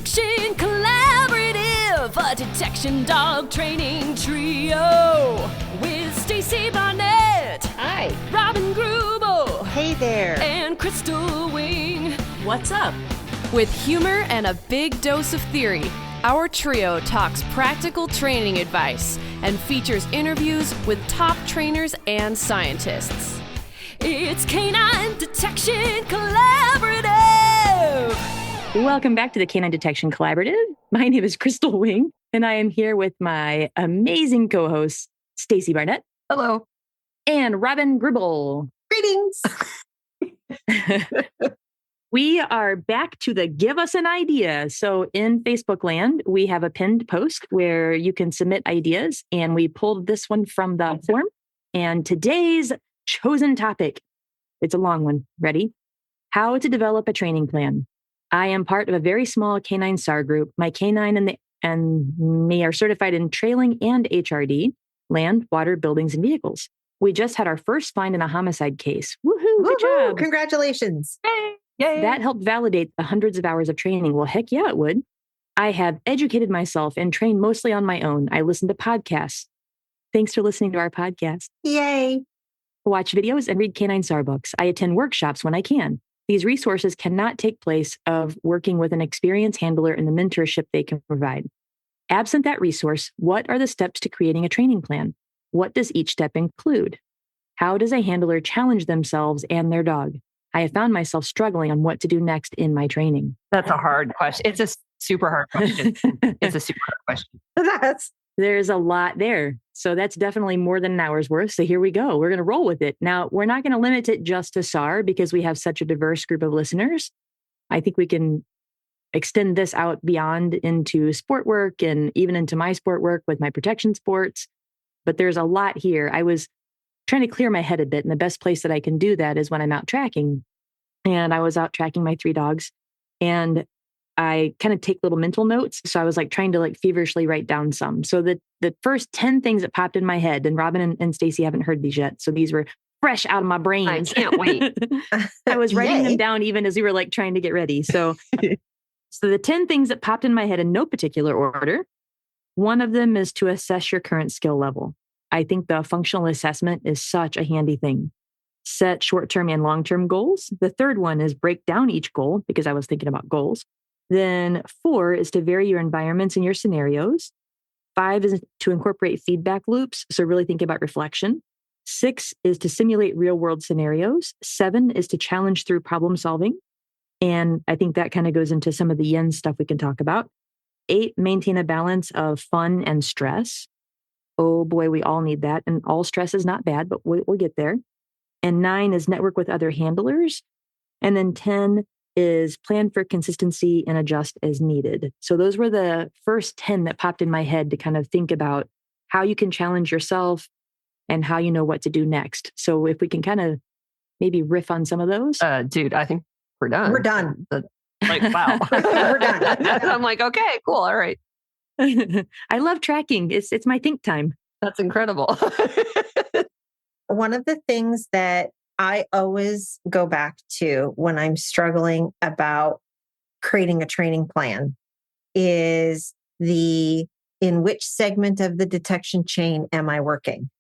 Detection Collaborative, a detection dog training trio with Stacy Barnett. Hi. Robin Greubel. Hey there. And Crystal Wing. What's up? With humor and a big dose of theory, our trio talks practical training advice and features interviews with top trainers and scientists. It's Canine Detection Collaborative. Welcome back to the Canine Detection Collaborative. My name is Crystal Wing, and I am here with my amazing co-host, Stacy Barnett. Hello. And Robin Greubel. Greetings. We are back to the Give Us an Idea. So in Facebook land, we have a pinned post where you can submit ideas, and we pulled this one from the form. And today's chosen topic, it's a long one. Ready? How to develop a training plan. I am part of a very small canine SAR group. My canine and me are certified in trailing and HRD, land, water, buildings, and vehicles. We just had our first find in a homicide case. Woohoo! Good job. Congratulations. Yay. That helped validate the hundreds of hours of training. Well, heck yeah, it would. I have educated myself and trained mostly on my own. I listen to podcasts. Thanks for listening to our podcast. Yay. Watch videos and read canine SAR books. I attend workshops when I can. These resources cannot take place of working with an experienced handler and the mentorship they can provide. Absent that resource, what are the steps to creating a training plan? What does each step include? How does a handler challenge themselves and their dog? I have found myself struggling on what to do next in my training. That's a hard question. It's a super hard question. It's a super hard question. There's a lot there. So that's definitely more than an hour's worth. So here we go. We're going to roll with it. Now, we're not going to limit it just to SAR because we have such a diverse group of listeners. I think we can extend this out beyond into sport work and even into my sport work with my protection sports. But there's a lot here. I was trying to clear my head a bit. And the best place that I can do that is when I'm out tracking. And I was out tracking my 3 dogs. And I kind of take little mental notes. So I was trying to feverishly write down some. So the first 10 things that popped in my head, and Robin and Stacy haven't heard these yet. So these were fresh out of my brain. I can't wait. I was writing them down even as we were trying to get ready. So the 10 things that popped in my head in no particular order. One of them is to assess your current skill level. I think the functional assessment is such a handy thing. Set short-term and long-term goals. The third one is break down each goal because I was thinking about goals. Then 4 is to vary your environments and your scenarios. 5 is to incorporate feedback loops. So really think about reflection. 6 is to simulate real world scenarios. 7 is to challenge through problem solving. And I think that kind of goes into some of the yin stuff we can talk about. 8, maintain a balance of fun and stress. Oh boy, we all need that. And all stress is not bad, but we'll get there. And 9 is network with other handlers. And then 10 is plan for consistency and adjust as needed. So those were the first 10 that popped in my head to kind of think about how you can challenge yourself and how you know what to do next. So if we can kind of maybe riff on some of those. Dude, I think we're done. We're done. Wow. We're done. I'm okay, cool. All right. I love tracking. It's my think time. That's incredible. One of the things that I always go back to when I'm struggling about creating a training plan is in which segment of the detection chain am I working?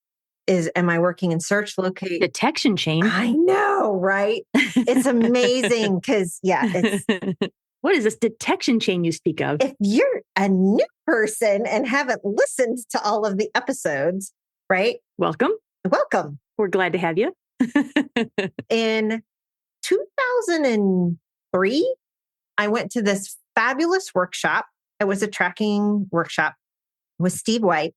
Am I working in search, locate? Detection chain? I know, right? It's amazing because, it's... What is this detection chain you speak of? If you're a new person and haven't listened to all of the episodes, right? Welcome. We're glad to have you. In 2003, I went to this fabulous workshop. It was a tracking workshop with Steve White,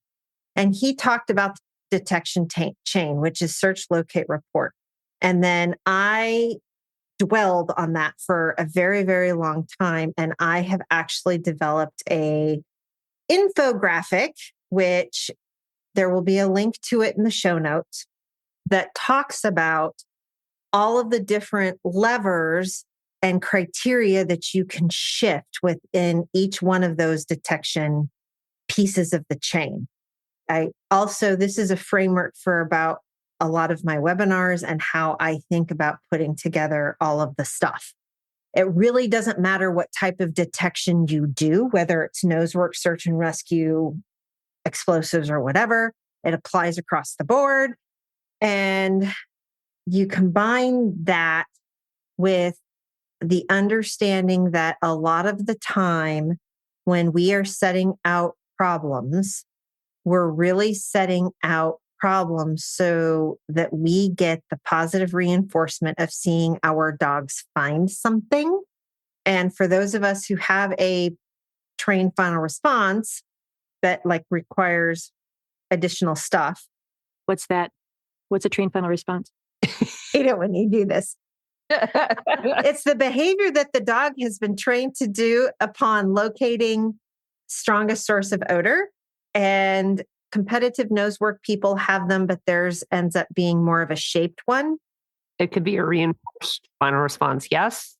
and he talked about the detection chain, which is search, locate, report. And then I dwelled on that for a very, very long time. And I have actually developed a infographic, which there will be a link to it in the show notes, that talks about all of the different levers and criteria that you can shift within each one of those detection pieces of the chain. This is a framework for about a lot of my webinars and how I think about putting together all of the stuff. It really doesn't matter what type of detection you do, whether it's Nosework, search and rescue, explosives, or whatever. It applies across the board. And you combine that with the understanding that a lot of the time when we are setting out problems, we're really setting out problems so that we get the positive reinforcement of seeing our dogs find something. And for those of us who have a trained final response that like requires additional stuff. What's that? What's a trained final response? You know, when you do this, it's the behavior that the dog has been trained to do upon locating strongest source of odor. And competitive Nosework people have them, but theirs ends up being more of a shaped one. It could be a reinforced final response. Yes.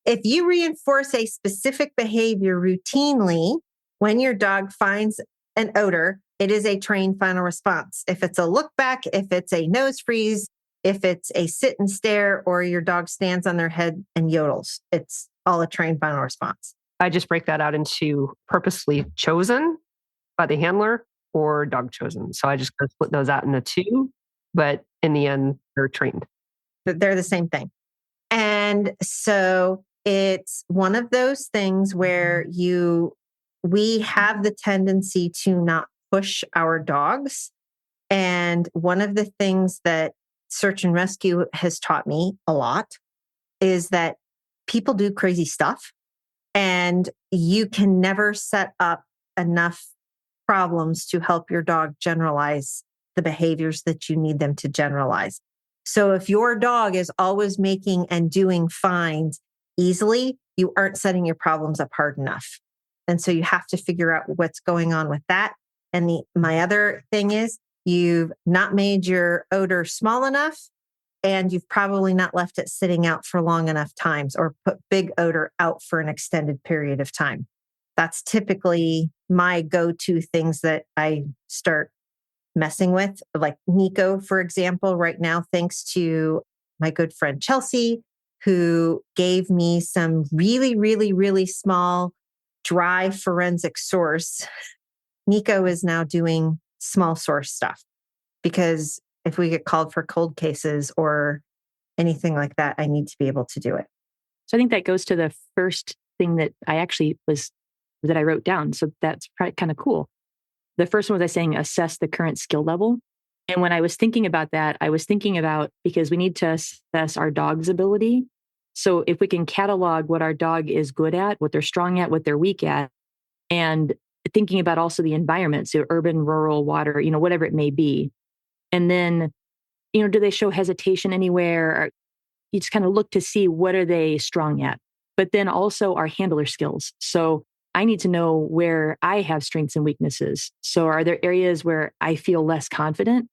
If you reinforce a specific behavior routinely, when your dog finds an odor, it is a trained final response. If it's a look back, if it's a nose freeze, if it's a sit and stare, or your dog stands on their head and yodels, it's all a trained final response. I just break that out into purposely chosen by the handler or dog chosen. So I just split those out into two, but in the end, they're trained. They're the same thing. And so it's one of those things where we have the tendency to not push our dogs. And one of the things that search and rescue has taught me a lot is that people do crazy stuff and you can never set up enough problems to help your dog generalize the behaviors that you need them to generalize. So if your dog is always making and doing finds easily, you aren't setting your problems up hard enough. And so you have to figure out what's going on with that. And my other thing is you've not made your odor small enough, and you've probably not left it sitting out for long enough times or put big odor out for an extended period of time. That's typically my go-to things that I start messing with. Like Nico, for example, right now, thanks to my good friend Chelsea, who gave me some really, really, really small, dry forensic source. Nico is now doing small source stuff because if we get called for cold cases or anything like that, I need to be able to do it. So I think that goes to the first thing that I wrote down. So that's kind of cool. The first one was saying assess the current skill level. And when I was thinking about that, I was thinking about, because we need to assess our dog's ability. So if we can catalog what our dog is good at, what they're strong at, what they're weak at, and thinking about also the environment, so urban, rural, water, whatever it may be. And then, do they show hesitation anywhere? Or you just kind of look to see what are they strong at, but then also our handler skills. So I need to know where I have strengths and weaknesses. So are there areas where I feel less confident?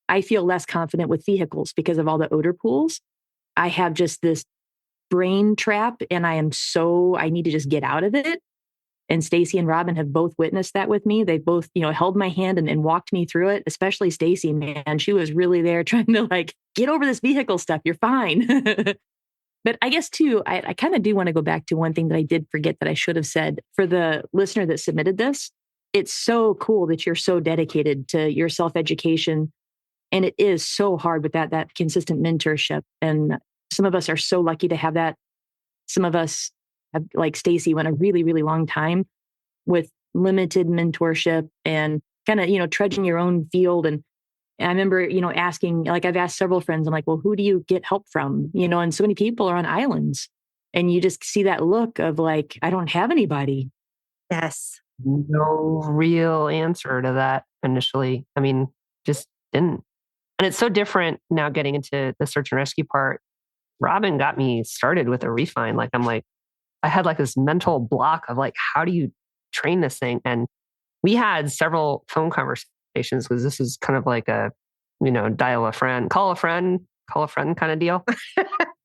I feel less confident with vehicles because of all the odor pools. I have just this brain trap and I need to just get out of it. And Stacy and Robin have both witnessed that with me. They both, held my hand and walked me through it, especially Stacy, man. She was really there trying to get over this vehicle stuff. You're fine. But I guess too, I kind of do want to go back to one thing that I did forget that I should have said. For the listener that submitted this, it's so cool that you're so dedicated to your self-education. And it is so hard with that consistent mentorship. And some of us are so lucky to have that. Some of us, like Stacy, went a really, really long time with limited mentorship and kind of, trudging your own field. And I remember, asking, I've asked several friends, I'm like, well, who do you get help from? And so many people are on islands and you just see that look of I don't have anybody. Yes. No real answer to that initially. I mean, just didn't. And it's so different now getting into the search and rescue part. Robin got me started with a refine. I had this mental block of how do you train this thing? And we had several phone conversations because this is kind of like a, dial a friend, call a friend kind of deal.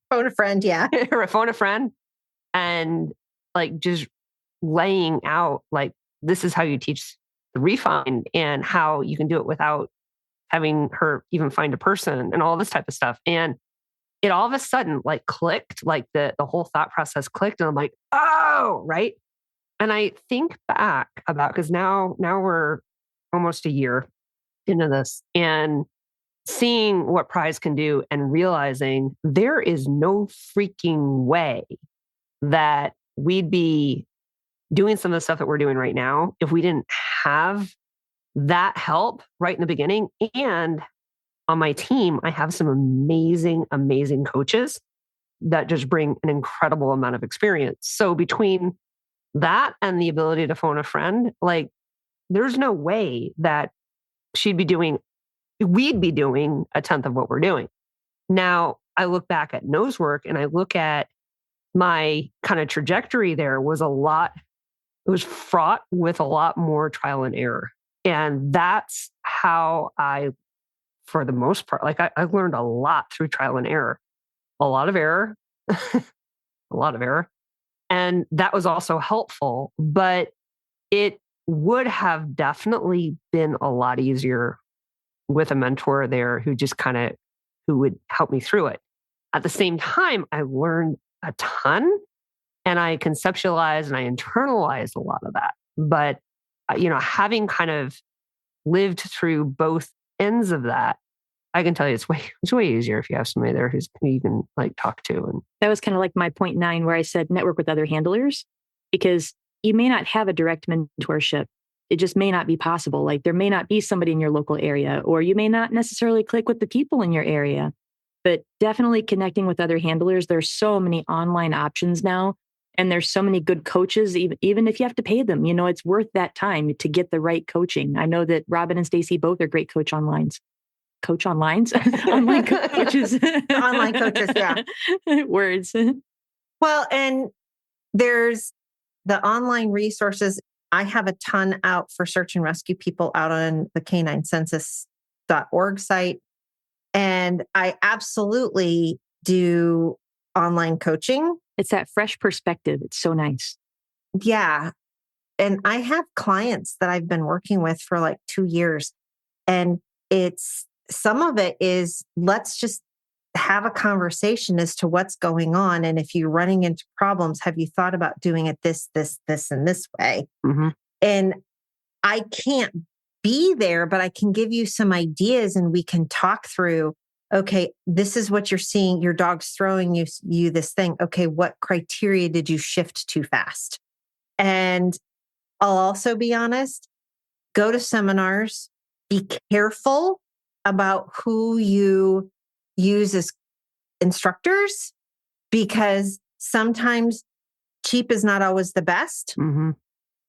Phone a friend, yeah. Or phone a friend. And just laying out, this is how you teach the refine and how you can do it without having her even find a person and all this type of stuff. And it all of a sudden like clicked, like the whole thought process clicked. And I'm like, oh, right. And I think back about, because now we're almost a year into this and seeing what Prize can do and realizing there is no freaking way that we'd be doing some of the stuff that we're doing right now if we didn't have that help right in the beginning. And on my team, I have some amazing, amazing coaches that just bring an incredible amount of experience. So between that and the ability to phone a friend, like there's no way that we'd be doing a tenth of what we're doing. Now, I look back at Nosework and I look at my kind of trajectory there it was fraught with a lot more trial and error. And that's how for the most part, like I learned a lot through trial and error, a lot of error, a lot of error. And that was also helpful, but it would have definitely been a lot easier with a mentor there who would help me through it. At the same time, I learned a ton and I conceptualized and I internalized a lot of that. But, having kind of lived through both ends of that, I can tell you it's way easier if you have somebody there who you can like talk to. And that was kind of like my point 9, where I said network with other handlers, because you may not have a direct mentorship. It just may not be possible. Like there may not be somebody in your local area, or you may not necessarily click with the people in your area, but definitely connecting with other handlers. There's so many online options now, and there's so many good coaches, even if you have to pay them, it's worth that time to get the right coaching. I know that Robin and Stacy both are great online coaches. Online coaches. Online coaches, yeah. Words. Well, and there's the online resources. I have a ton out for search and rescue people out on the caninecensus.org site. And I absolutely do online coaching. It's that fresh perspective. It's so nice. Yeah. And I have clients that I've been working with for like 2 years. And some of it is, let's just have a conversation as to what's going on. And if you're running into problems, have you thought about doing it this, and this way? Mm-hmm. And I can't be there, but I can give you some ideas and we can talk through, okay, this is what you're seeing. Your dog's throwing you this thing. Okay, what criteria did you shift too fast? And I'll also be honest, go to seminars, be careful about who you use as instructors, because sometimes cheap is not always the best. Mm-hmm.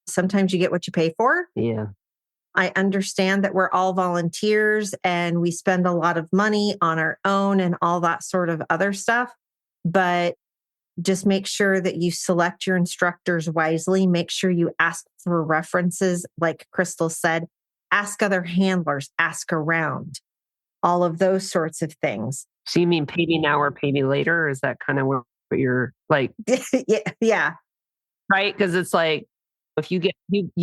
Sometimes you get what you pay for. Yeah. I understand that we're all volunteers and we spend a lot of money on our own and all that sort of other stuff, but just make sure that you select your instructors wisely. Make sure you ask for references. Like Crystal said, ask other handlers, ask around, all of those sorts of things. So you mean pay me now or pay me later? Or is that kind of what you're like? Yeah. Right? Because it's like, if you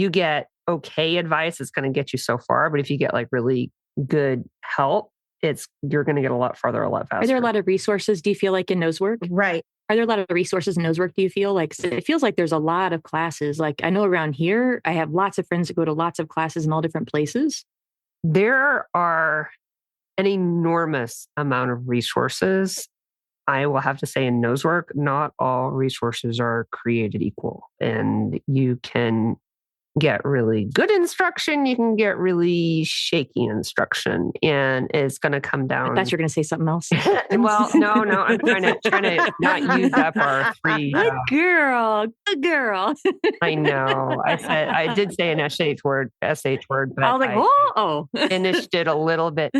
get okay advice, it's going to get you so far. But if you get like really good help, you're going to get a lot farther, a lot faster. Are there a lot of resources, do you feel like, in Nosework? Right. Are there a lot of resources in Nosework, do you feel like? So it feels like there's a lot of classes. Like I know around here, I have lots of friends that go to lots of classes in all different places. There are an enormous amount of resources. I will have to say in Nosework, not all resources are created equal. And you can get really good instruction. You can get really shaky instruction. And it's going to come down. I thought you were going to say something else. Well, no, I'm trying to not use up our free. Good girl. I know. I did say an SH word, but I was like, finished it a little bit.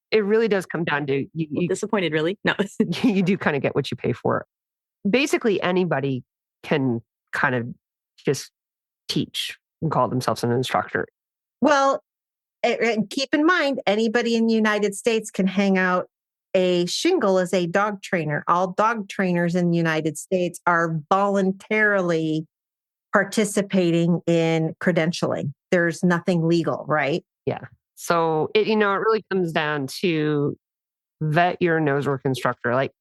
It really does come down to you. Disappointed, really? No. You do kind of get what you pay for. Basically, anybody can kind of just teach and call themselves an instructor. Well, and keep in mind, anybody in the United States can hang out a shingle as a dog trainer. All dog trainers in the United States are voluntarily participating in credentialing. There's nothing legal, right? Yeah. So it really comes down to vet your Nosework instructor. Like,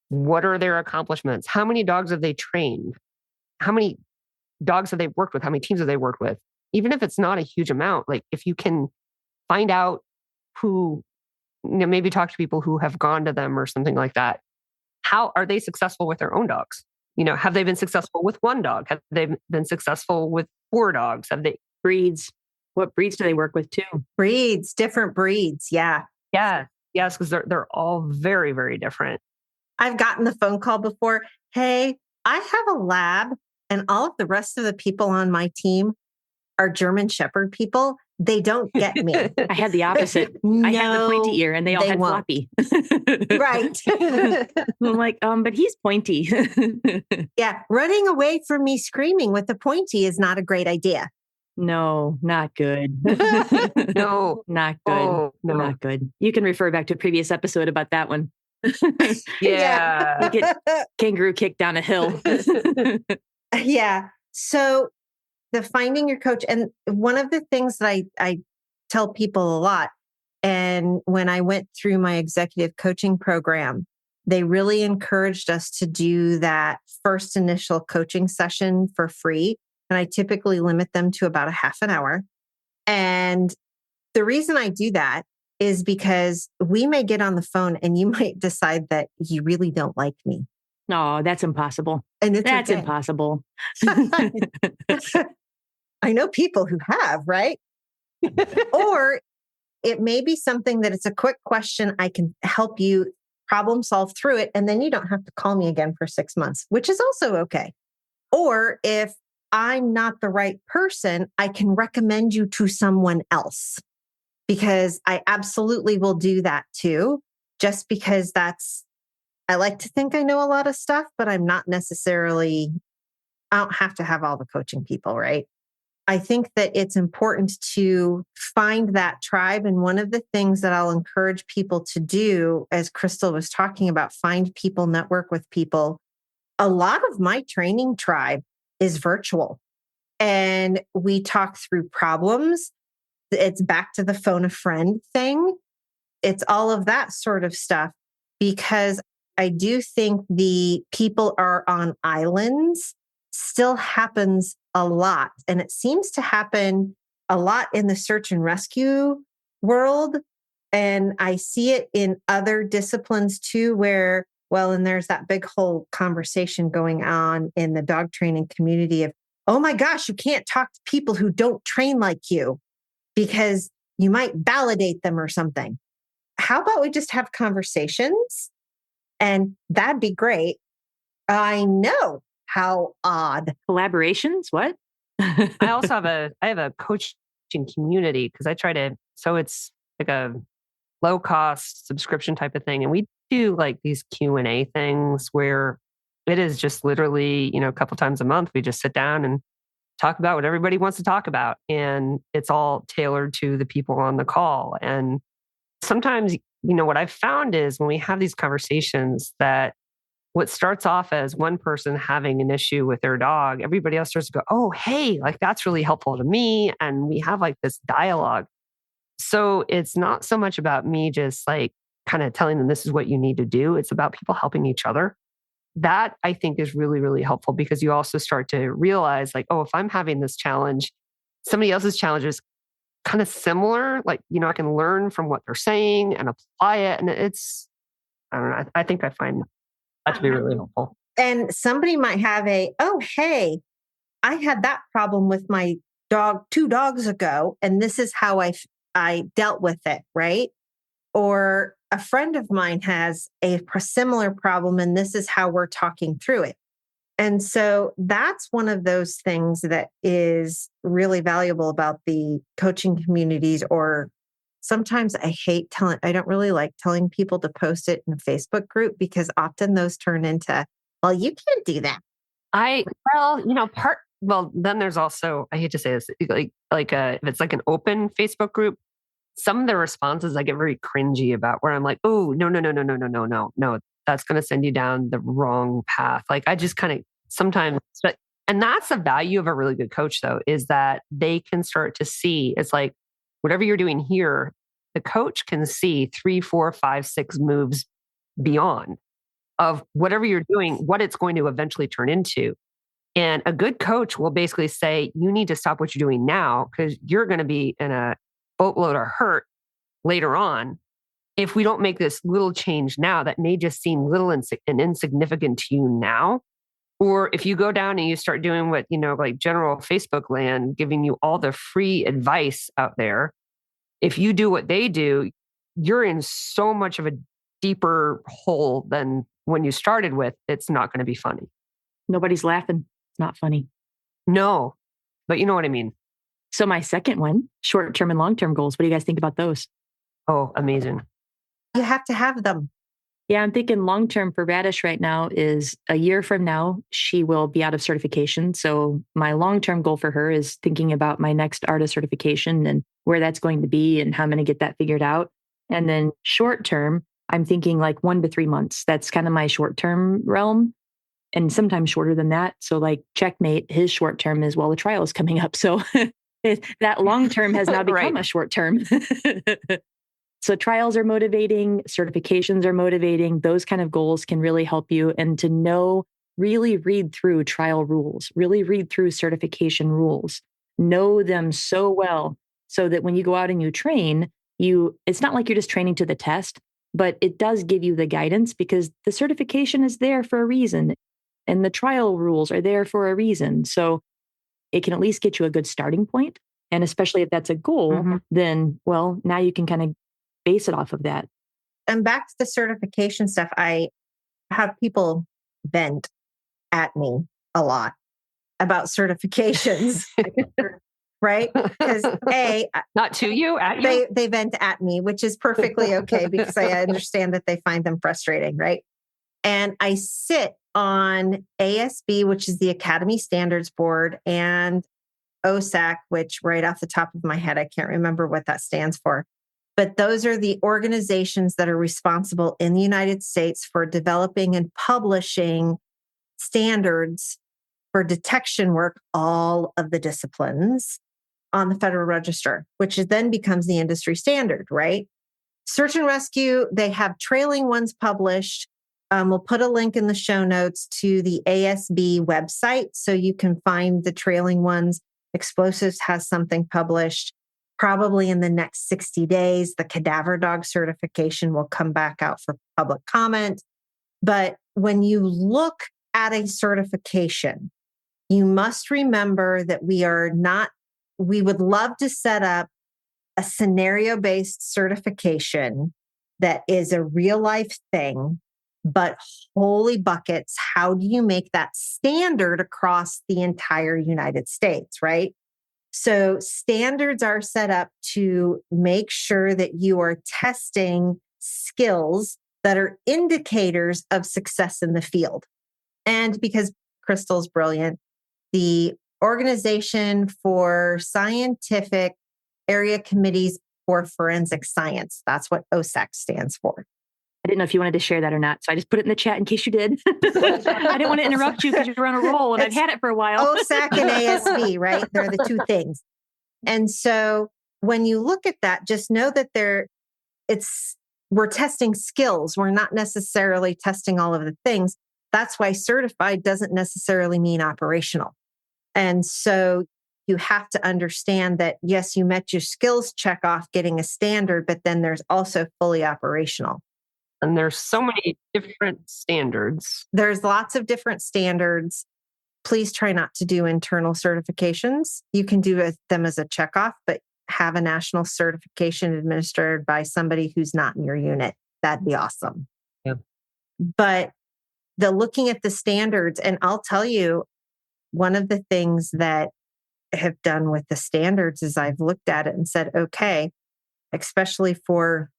what are their accomplishments? How many dogs have they trained? How many dogs have they worked with? How many teams have they worked with? Even if it's not a huge amount, like if you can find out who, maybe talk to people who have gone to them or something like that. How are they successful with their own dogs? Have they been successful with one dog? Have they been successful with 4 dogs? Have they breeds? What breeds do they work with too? Breeds, different breeds. Yeah. Yeah. Yes. Because they're all very, very different. I've gotten the phone call before. Hey, I have a lab and all of the rest of the people on my team are German Shepherd people. They don't get me. I had the opposite. No, I had the pointy ear and they all had won't. floppy. Right. I'm like, but he's pointy. Yeah. Running away from me screaming with the pointy is not a great idea. No, not good. No, not good. Oh, no. Not good. You can refer back to a previous episode about that one. Yeah. You get kangaroo kicked down a hill. Yeah. So the finding your coach, and one of the things that I tell people a lot, and when I went through my executive coaching program, they really encouraged us to do that first initial coaching session for free. And I typically limit them to about a half an hour. And the reason I do that is because we may get on the phone and you might decide that you really don't like me. No, that's impossible. And that's okay. impossible. I know people who have, right? Or it may be something that it's a quick question. I can help you problem solve through it. And then you don't have to call me again for 6 months, which is also okay. Or if I'm not the right person, I can recommend you to someone else, because I absolutely will do that too. Just because I like to think I know a lot of stuff, but I'm not necessarily, I don't have to have all the coaching people, right? I think that it's important to find that tribe. And one of the things that I'll encourage people to do, as Crystal was talking about, find people, network with people. A lot of my training tribe is virtual, and we talk through problems. It's back to the phone a friend thing. It's all of that sort of stuff, because I do think the people are on islands still happens a lot. And it seems to happen a lot in the search and rescue world. And I see it in other disciplines too, where, and there's that big whole conversation going on in the dog training community of, oh my gosh, you can't talk to people who don't train like you because you might validate them or something. How about we just have conversations? And that'd be great. I know. How odd. Collaborations? What? I also have a coaching community, because I try to, so it's like a low cost subscription type of thing. And we do like these Q&A things where it is just literally, a couple times a month, we just sit down and talk about what everybody wants to talk about. And it's all tailored to the people on the call. And sometimes, what I've found is when we have these conversations, that what starts off as one person having an issue with their dog, everybody else starts to go, oh, hey, like that's really helpful to me. And we have like this dialogue. So it's not so much about me just like kind of telling them this is what you need to do. It's about people helping each other. That I think is really, really helpful, because you also start to realize like, oh, if I'm having this challenge, somebody else's challenge is kind of similar. Like, I can learn from what they're saying and apply it. And it's, I don't know, I think I find that to be really helpful. And somebody might have oh, hey, I had that problem with my dog 2 dogs ago, and this is how I dealt with it, right? Or a friend of mine has a similar problem, and this is how we're talking through it. And so that's one of those things that is really valuable about the coaching communities. Or sometimes I don't really like telling people to post it in a Facebook group, because often those turn into, well, you can't do that. Then there's also, I hate to say this, if it's like an open Facebook group, some of the responses I get very cringy about, where I'm like, oh, no, that's going to send you down the wrong path. Like I just kind of sometimes, and that's the value of a really good coach though, is that they can start to see, it's like, whatever you're doing here, the coach can see 3, 4, 5, 6 moves beyond of whatever you're doing, what it's going to eventually turn into. And a good coach will basically say, you need to stop what you're doing now because you're going to be in a boatload of hurt later on. If we don't make this little change now that may just seem little and insignificant to you now, or if you go down and you start doing what, like general Facebook land, giving you all the free advice out there, if you do what they do, you're in so much of a deeper hole than when you started with. It's not going to be funny. Nobody's laughing. It's not funny. No, but you know what I mean. So my second one, short-term and long-term goals. What do you guys think about those? Oh, amazing. You have to have them. Yeah, I'm thinking long-term for Radish right now is a year from now, she will be out of certification. So my long-term goal for her is thinking about my next ARTA certification and where that's going to be and how I'm going to get that figured out. And then short-term, I'm thinking like 1 to 3 months. That's kind of my short-term realm. And sometimes shorter than that. So like checkmate, his short-term is, well, the trial is coming up. So that long-term has now become a short-term. So trials are motivating, certifications are motivating. Those kind of goals can really help you. And to really read through trial rules, really read through certification rules, know them so well so that when you go out and you train, it's not like you're just training to the test, but it does give you the guidance because the certification is there for a reason and the trial rules are there for a reason. So it can at least get you a good starting point. And especially if that's a goal, then, well, now you can kind of base it off of that. And back to the certification stuff, I have people vent at me a lot about certifications, right? Because not to you, at you. They vent at me, which is perfectly okay because I understand that they find them frustrating, right? And I sit on ASB, which is the Academy Standards Board, and OSAC, which right off the top of my head, I can't remember what that stands for. But those are the organizations that are responsible in the United States for developing and publishing standards for detection work, all of the disciplines on the Federal Register, which then becomes the industry standard, right? Search and rescue, they have trailing ones published. We'll put a link in the show notes to the ASB website so you can find the trailing ones. Explosives has something published. Probably in the next 60 days, the cadaver dog certification will come back out for public comment. But when you look at a certification, you must remember that we would love to set up a scenario-based certification that is a real life thing, but holy buckets, how do you make that standard across the entire United States, right? So standards are set up to make sure that you are testing skills that are indicators of success in the field. And because Crystal's brilliant, the Organization for Scientific Area Committees for Forensic Science, that's what OSAC stands for. I didn't know if you wanted to share that or not. So I just put it in the chat in case you did. I didn't want to interrupt you because you're on a roll and I've had it for a while. OSAC and ASB, right? They're the two things. And so when you look at that, just know that we're testing skills. We're not necessarily testing all of the things. That's why certified doesn't necessarily mean operational. And so you have to understand that, yes, you met your skills check off getting a standard, but then there's also fully operational. And there's so many different standards. There's lots of different standards. Please try not to do internal certifications. You can do them as a checkoff, but have a national certification administered by somebody who's not in your unit. That'd be awesome. Yeah. But the looking at the standards, and I'll tell you, one of the things that I have done with the standards is I've looked at it and said, okay, especially for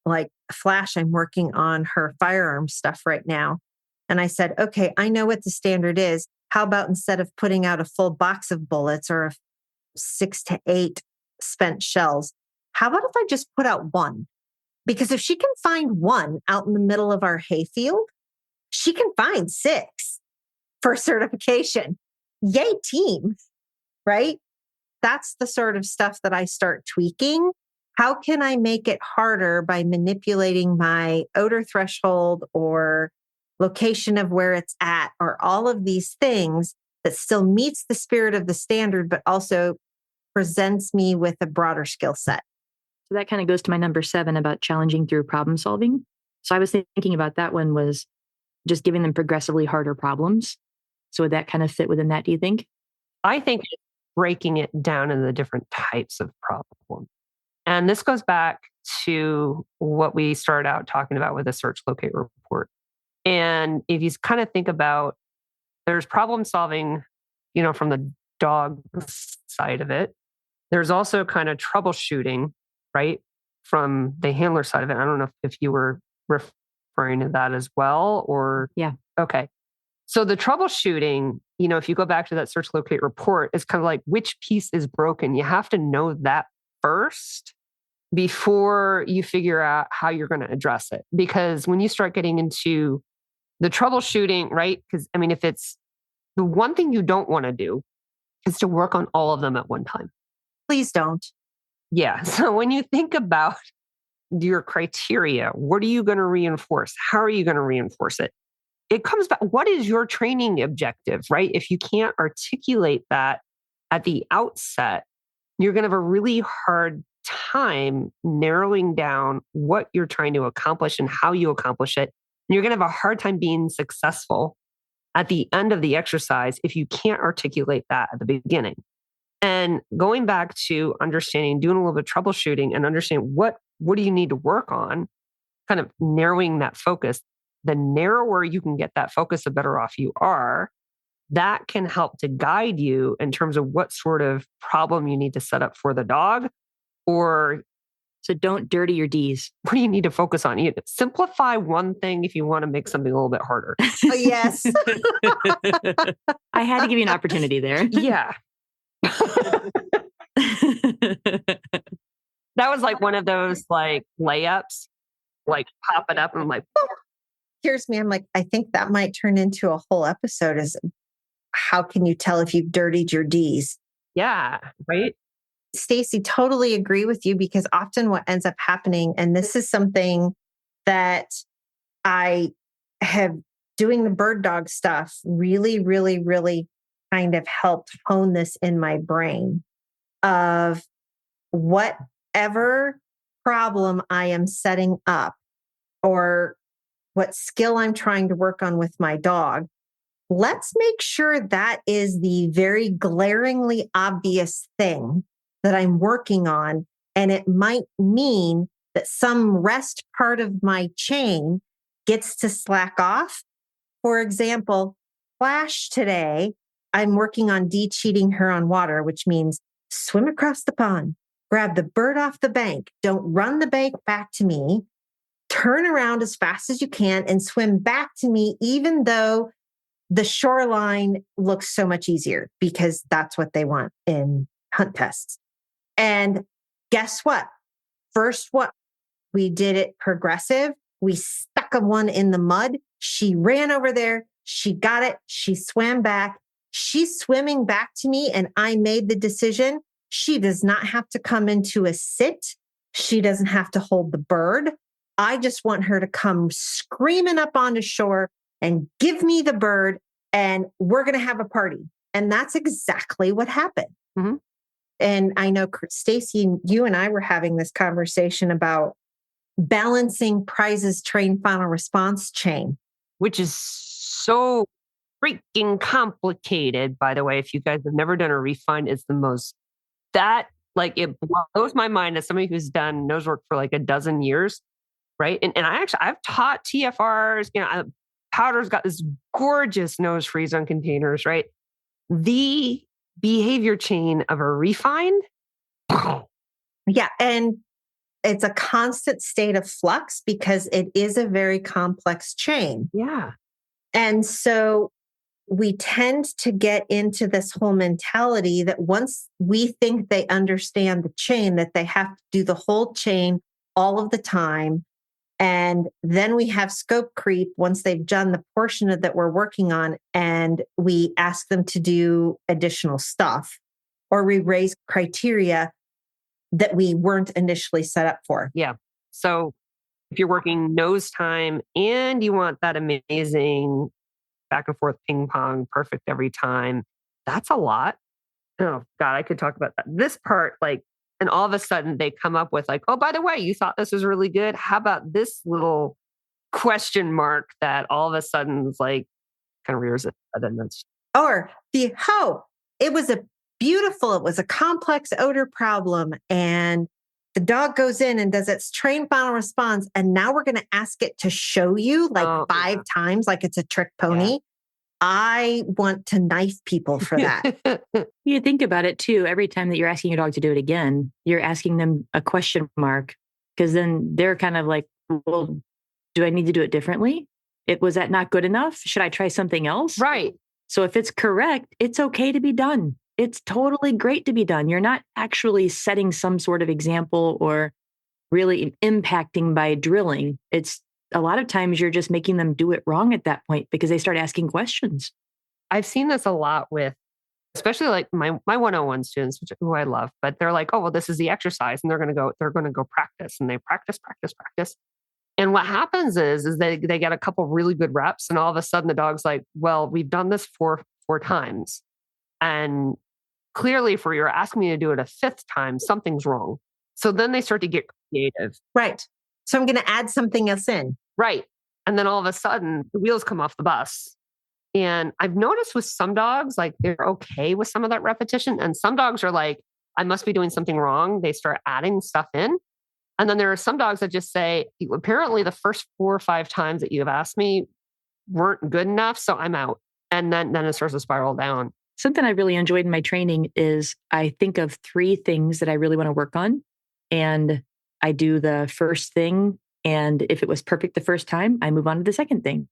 like Flash, I'm working on her firearm stuff right now. And I said, okay, I know what the standard is. How about instead of putting out a full box of bullets or 6 to 8 spent shells, how about if I just put out one? Because if she can find one out in the middle of our hayfield, she can find 6 for certification. Yay, team, right? That's the sort of stuff that I start tweaking How can I make it harder by manipulating my odor threshold or location of where it's at, or all of these things that still meets the spirit of the standard, but also presents me with a broader skill set? So that kind of goes to my number 7 about challenging through problem solving. So I was thinking about that one was just giving them progressively harder problems. So would that kind of fit within that, do you think? I think it's breaking it down into the different types of problems. And this goes back to what we started out talking about with the search locate report. And if you kind of think about, there's problem solving, from the dog side of it. There's also kind of troubleshooting, right? From the handler side of it. I don't know if you were referring to that as well, or... Yeah. Okay. So the troubleshooting, if you go back to that search locate report, it's kind of like which piece is broken. You have to know that first before you figure out how you're going to address it. Because when you start getting into the troubleshooting, right? Because if it's the one thing you don't want to do is to work on all of them at one time. Please don't. Yeah. So when you think about your criteria, what are you going to reinforce? How are you going to reinforce it? It comes back, what is your training objective, right? If you can't articulate that at the outset, you're going to have a really hard time narrowing down what you're trying to accomplish and how you accomplish it. And you're going to have a hard time being successful at the end of the exercise if you can't articulate that at the beginning. And going back to understanding, doing a little bit of troubleshooting and understanding what do you need to work on, kind of narrowing that focus. The narrower you can get that focus, the better off you are. That can help to guide you in terms of what sort of problem you need to set up for the dog. Or so don't dirty your Ds. What do you need to focus on? You simplify one thing if you want to make something a little bit harder. Oh, yes. I had to give you an opportunity there. Yeah. That was like one of those layups, pop it up and I'm like, boom. Here's me. I'm like, I think that might turn into a whole episode is how can you tell if you've dirtied your Ds? Yeah, right. Stacy, totally agree with you, because often what ends up happening, and this is something that I have doing the bird dog stuff really, really, really kind of helped hone this in my brain of whatever problem I am setting up or what skill I'm trying to work on with my dog. Let's make sure that is the very glaringly obvious thing that I'm working on. And it might mean that some rest part of my chain gets to slack off. For example, Flash today, I'm working on de-cheating her on water, which means swim across the pond, grab the bird off the bank, don't run the bank back to me, turn around as fast as you can and swim back to me, even though the shoreline looks so much easier, because that's what they want in hunt tests. And guess what? First one, we did it progressive. We stuck one in the mud. She ran over there. She got it. She swam back. She's swimming back to me. And I made the decision. She does not have to come into a sit. She doesn't have to hold the bird. I just want her to come screaming up onto shore and give me the bird, and we're going to have a party. And that's exactly what happened. Mm-hmm. And I know, Stacy, you and I were having this conversation about balancing prizes, train, final response chain, which is so freaking complicated. By the way, if you guys have never done a refine, it's the most it blows my mind as somebody who's done Nosework for a dozen years. Right. And I've taught TFRs, Powder's got this gorgeous nose freeze on containers, right? The behavior chain of a refine. Yeah. And it's a constant state of flux because it is a very complex chain. Yeah. And so we tend to get into this whole mentality that once we think they understand the chain, that they have to do the whole chain all of the time. And then we have scope creep once they've done the portion that we're working on, and we ask them to do additional stuff, or we raise criteria that we weren't initially set up for. Yeah. So if you're working nose time and you want that amazing back and forth ping pong, perfect every time, that's a lot. Oh God, I could talk about that. This part, like, and all of a sudden they come up with like, oh, by the way, you thought this was really good. How about this little question mark that all of a sudden is like kind of rears its head and that's Or it was it was a complex odor problem. And the dog goes in and does its train final response. And now we're going to ask it to show you like five times, like it's a trick pony. Yeah. I want to knife people for that. You think about it too. Every time that you're asking your dog to do it again, you're asking them a question mark, because then they're kind of like, well, do I need to do it differently? Was that not good enough? Should I try something else? Right. So if it's correct, it's okay to be done. It's totally great to be done. You're not actually setting some sort of example or really impacting by drilling. It's a lot of times you're just making them do it wrong at that point because they start asking questions. I've seen this a lot with, especially like my 101 students, who I love, but they're like, oh, well, this is the exercise, and they're going to go practice, and they practice. And what happens is they get a couple really good reps, and all of a sudden the dog's like, well, we've done this four times. And clearly for you're asking me to do it a fifth time, something's wrong. So then they start to get creative. Right. So I'm going to add something else in. Right. And then all of a sudden the wheels come off the bus. And I've noticed with some dogs, like they're okay with some of that repetition. And some dogs are like, I must be doing something wrong. They start adding stuff in. And then there are some dogs that just say, apparently the first 4 or 5 times that you've asked me weren't good enough. So I'm out. And then it starts to spiral down. Something I really enjoyed in my training is I think of 3 things that I really want to work on. And I do the first thing. And if it was perfect the first time, I move on to the second thing.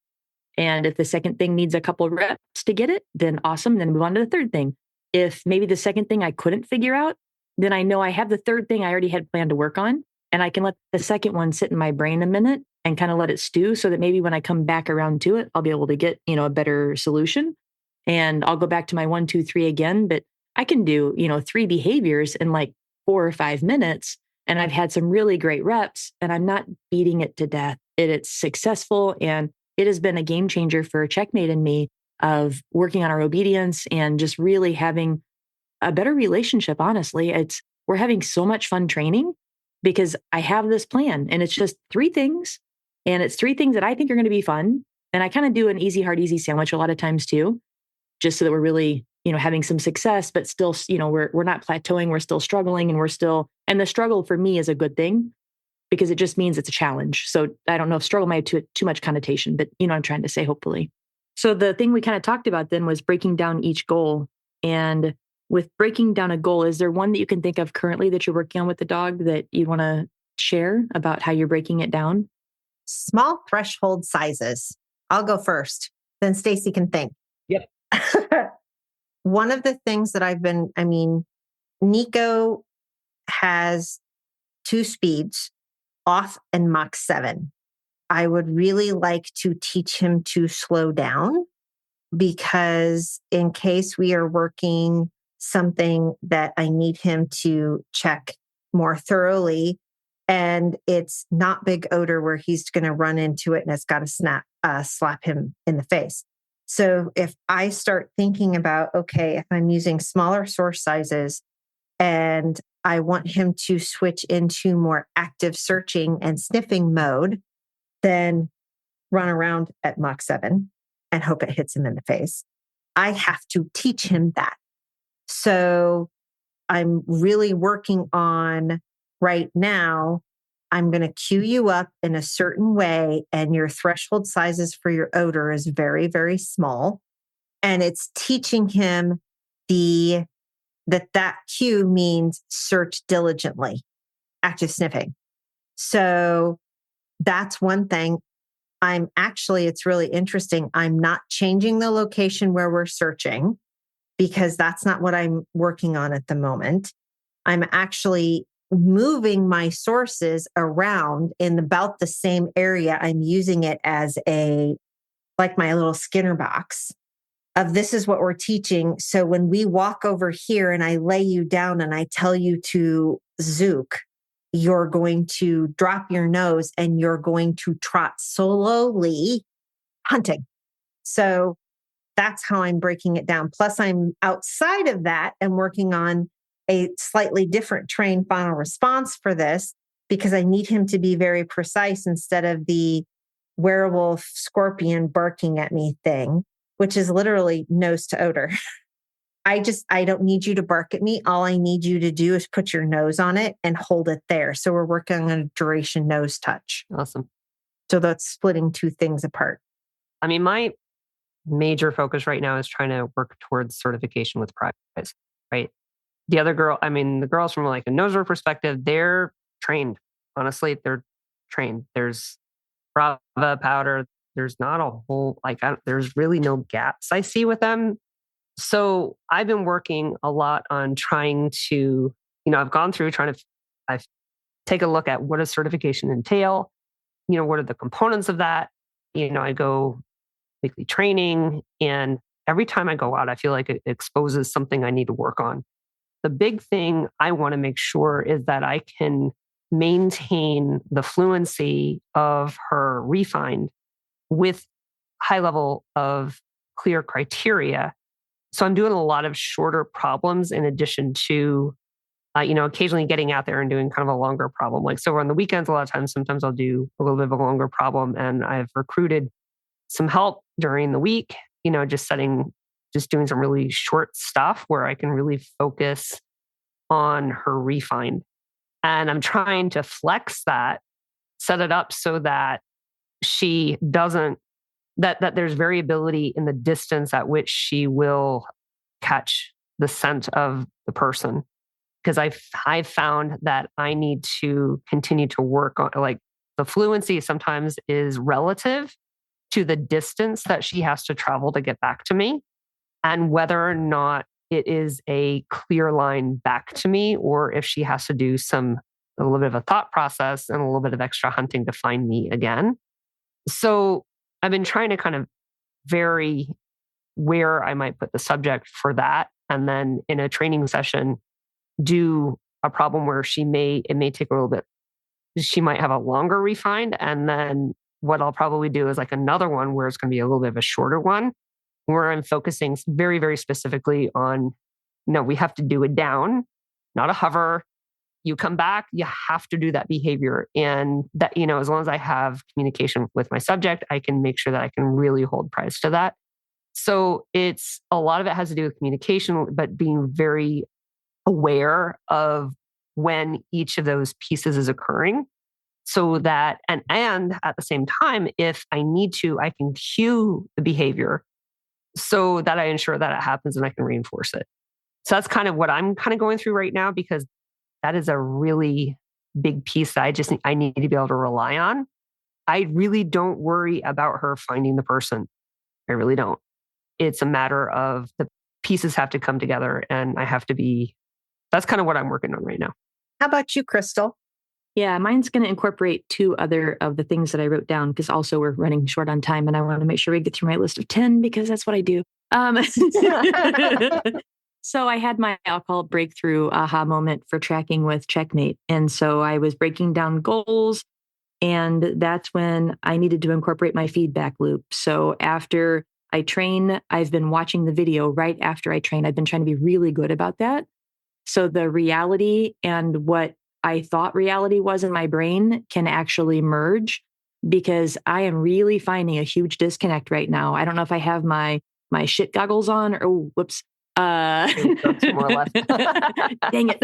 And if the second thing needs a couple reps to get it, then awesome. Then move on to the third thing. If maybe the second thing I couldn't figure out, then I know I have the third thing I already had planned to work on. And I can let the second one sit in my brain a minute and kind of let it stew so that maybe when I come back around to it, I'll be able to get, a better solution. And I'll go back to my 1, 2, 3 again. But I can do, 3 behaviors in like 4 or 5 minutes. And I've had some really great reps and I'm not beating it to death. It's successful. And it has been a game changer for Checkmate and me of working on our obedience and just really having a better relationship. Honestly, we're having so much fun training because I have this plan and it's just 3 things. And it's 3 things that I think are going to be fun. And I kind of do an easy, hard, easy sandwich a lot of times too, just so that we're really, having some success, but still, we're not plateauing. We're still struggling and the struggle for me is a good thing because it just means it's a challenge. So I don't know if struggle might have too much connotation, but I'm trying to say, hopefully. So the thing we kind of talked about then was breaking down each goal. And with breaking down a goal, is there one that you can think of currently that you're working on with the dog that you want to share about how you're breaking it down? Small threshold sizes. I'll go first. Then Stacy can think. Yep. One of the things that Nico has 2 speeds, off and Mach 7. I would really like to teach him to slow down because in case we are working something that I need him to check more thoroughly and it's not big odor where he's going to run into it and it's got to slap him in the face. So if I start thinking about, okay, if I'm using smaller source sizes and I want him to switch into more active searching and sniffing mode, then run around at Mach 7 and hope it hits him in the face. I have to teach him that. So I'm really working on right now, I'm going to cue you up in a certain way and your threshold sizes for your odor is very, very small. And it's teaching him that cue means search diligently, active sniffing. So that's one thing. It's really interesting. I'm not changing the location where we're searching because that's not what I'm working on at the moment. I'm actually moving my sources around in about the same area. I'm using it as like my little Skinner box of this is what we're teaching. So when we walk over here and I lay you down and I tell you to Zook, you're going to drop your nose and you're going to trot slowly hunting. So that's how I'm breaking it down. Plus, I'm outside of that and working on a slightly different train final response for this because I need him to be very precise instead of the werewolf scorpion barking at me thing, which is literally nose to odor. I don't need you to bark at me. All I need you to do is put your nose on it and hold it there. So we're working on a duration nose touch. Awesome. So that's splitting two things apart. I mean, my major focus right now is trying to work towards certification with Prize, right? The other girl, I mean, the girls from like a Nosework perspective, they're trained. Honestly, they're trained. There's Brava powder. There's not a whole, there's really no gaps I see with them. So I've been working a lot on trying to, I've gone through I've take a look at what does certification entail? What are the components of that? I go weekly training, and every time I go out, I feel like it exposes something I need to work on. The big thing I want to make sure is that I can maintain the fluency of her refined with high level of clear criteria. So I'm doing a lot of shorter problems in addition to, occasionally getting out there and doing kind of a longer problem. Like, so on the weekends, a lot of times, sometimes I'll do a little bit of a longer problem, and I've recruited some help during the week, just doing some really short stuff where I can really focus on her refined. And I'm trying to flex that, set it up so that she doesn't, that there's variability in the distance at which she will catch the scent of the person. Because I've found that I need to continue to work on, like, the fluency sometimes is relative to the distance that she has to travel to get back to me, and whether or not it is a clear line back to me, or if she has to do a little bit of a thought process and a little bit of extra hunting to find me again. So I've been trying to kind of vary where I might put the subject for that. And then in a training session, do a problem where it may take a little bit, she might have a longer refined. And then what I'll probably do is like another one where it's going to be a little bit of a shorter one, where I'm focusing very, very specifically on, we have to do it down, not a hover. You come back, you have to do that behavior. And that, as long as I have communication with my subject, I can make sure that I can really hold Prize to that. So it's a lot of it has to do with communication, but being very aware of when each of those pieces is occurring, so that, and at the same time, if I need to, I can cue the behavior so that I ensure that it happens and I can reinforce it. So that's kind of what I'm kind of going through right now, because that is a really big piece that I need to be able to rely on. I really don't worry about her finding the person. I really don't. It's a matter of the pieces have to come together, and that's kind of what I'm working on right now. How about you, Crystal? Yeah, mine's going to incorporate two other of the things that I wrote down, because also we're running short on time and I want to make sure we get through my list of 10, because that's what I do. So I had my, I'll call it breakthrough aha moment for tracking with Checkmate. And so I was breaking down goals, and that's when I needed to incorporate my feedback loop. So after I train, I've been watching the video right after I train. I've been trying to be really good about that. So the reality and what I thought reality was in my brain can actually merge, because I am really finding a huge disconnect right now. I don't know if I have my shit goggles on, or whoops. More or less. Dang it.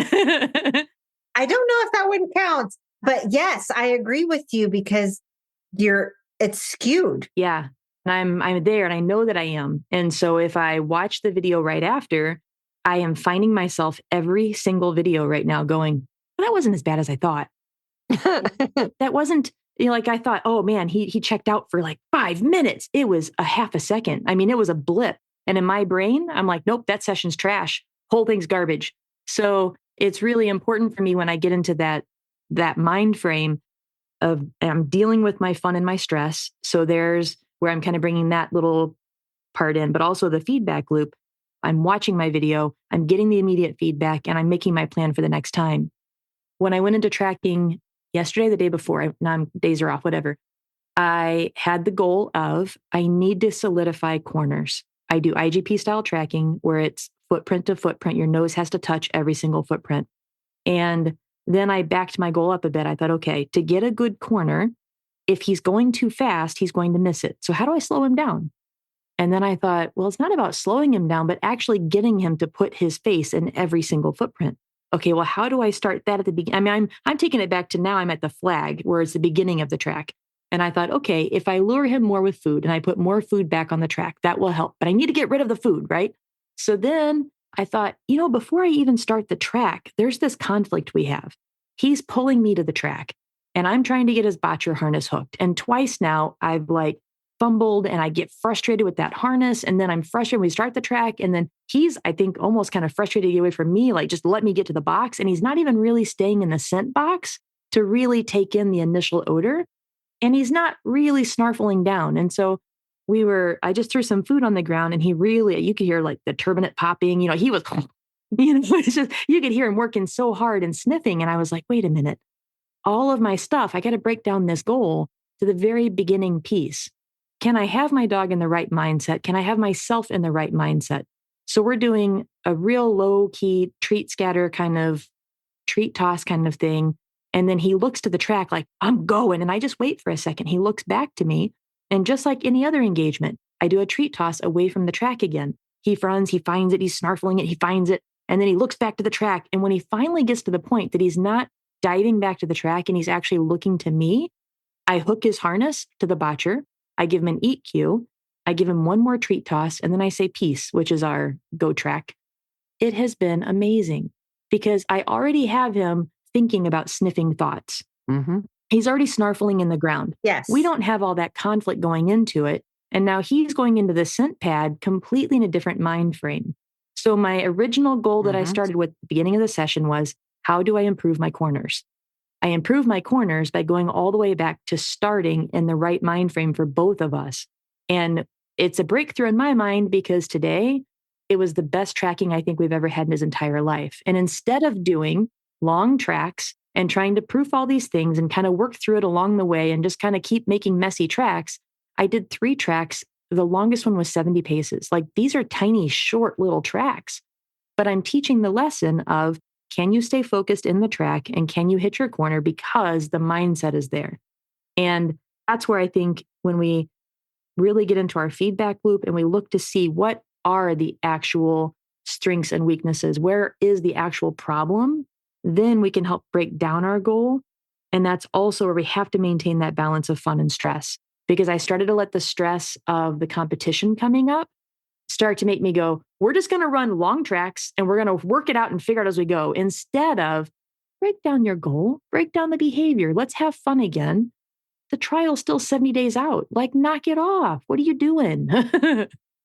I don't know if that wouldn't count, but yes, I agree with you, because it's skewed. Yeah. And I'm there, and I know that I am. And so if I watch the video right after, I am finding myself every single video right now going, well, that wasn't as bad as I thought. That wasn't, like I thought, oh man, he checked out for like 5 minutes. It was a half a second. I mean, it was a blip. And in my brain, I'm like, nope, that session's trash. Whole thing's garbage. So it's really important for me when I get into that mind frame of, I'm dealing with my fun and my stress. So there's where I'm kind of bringing that little part in, but also the feedback loop. I'm watching my video, I'm getting the immediate feedback, and I'm making my plan for the next time. when I went into tracking yesterday, the day before, days are off, whatever, I had the goal of, I need to solidify corners. I do IGP style tracking where it's footprint to footprint. Your nose has to touch every single footprint. And then I backed my goal up a bit. I thought, okay, to get a good corner, if he's going too fast, he's going to miss it. So how do I slow him down? And then I thought, well, it's not about slowing him down, but actually getting him to put his face in every single footprint. Okay, well, how do I start that at the beginning? I mean, I'm taking it back to now I'm at the flag where it's the beginning of the track. And I thought, okay, if I lure him more with food and I put more food back on the track, that will help. But I need to get rid of the food, right? So then I thought, before I even start the track, there's this conflict we have. He's pulling me to the track and I'm trying to get his botcher harness hooked. And twice now I've fumbled and I get frustrated with that harness. And then I'm frustrated when we start the track. And then he's, I think, almost kind of frustrated to get away from me, just let me get to the box. And he's not even really staying in the scent box to really take in the initial odor. And he's not really snarfling down. And so I just threw some food on the ground and he really, you could hear the turbinate popping, he was, it's just, you could hear him working so hard and sniffing. And I was like, wait a minute, all of my stuff, I got to break down this goal to the very beginning piece. Can I have my dog in the right mindset? Can I have myself in the right mindset? So we're doing a real low key treat scatter kind of treat toss kind of thing. And then he looks to the track like, I'm going. And I just wait for a second. He looks back to me. And just like any other engagement, I do a treat toss away from the track again. He runs, he finds it, he's snarfling it, he finds it. And then he looks back to the track. And when he finally gets to the point that he's not diving back to the track and he's actually looking to me, I hook his harness to the botcher. I give him an eat cue. I give him one more treat toss. And then I say peace, which is our go track. It has been amazing because I already have him thinking about sniffing thoughts. Mm-hmm. He's already snarfling in the ground. Yes. We don't have all that conflict going into it. And now he's going into the scent pad completely in a different mind frame. So my original goal that I started with at the beginning of the session was, how do I improve my corners? I improve my corners by going all the way back to starting in the right mind frame for both of us. And it's a breakthrough in my mind because today it was the best tracking I think we've ever had in his entire life. And instead of doing long tracks and trying to proof all these things and kind of work through it along the way and just kind of keep making messy tracks, I did 3 tracks. The longest one was 70 paces. These are tiny, short little tracks, but I'm teaching the lesson of, can you stay focused in the track and can you hit your corner because the mindset is there? And that's where I think when we really get into our feedback loop and we look to see what are the actual strengths and weaknesses, where is the actual problem, then we can help break down our goal. And that's also where we have to maintain that balance of fun and stress, because I started to let the stress of the competition coming up start to make me go, we're just going to run long tracks and we're going to work it out and figure it out as we go, instead of break down your goal, break down the behavior. Let's have fun again. The trial's still 70 days out. Knock it off. What are you doing?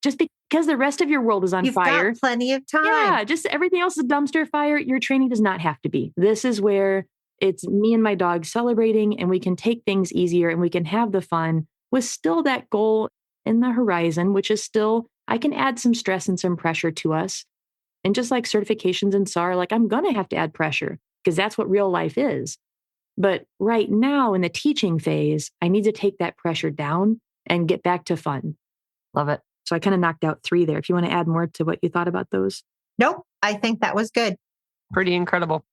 Just because the rest of your world is on fire. You've got plenty of time. Yeah, just everything else is a dumpster fire. Your training does not have to be. This is where it's me and my dog celebrating and we can take things easier and we can have the fun with still that goal in the horizon, which is still, I can add some stress and some pressure to us. And just like certifications and SAR, I'm going to have to add pressure because that's what real life is. But right now in the teaching phase, I need to take that pressure down and get back to fun. Love it. So I kind of knocked out 3 there. If you want to add more to what you thought about those. Nope. I think that was good. Pretty incredible.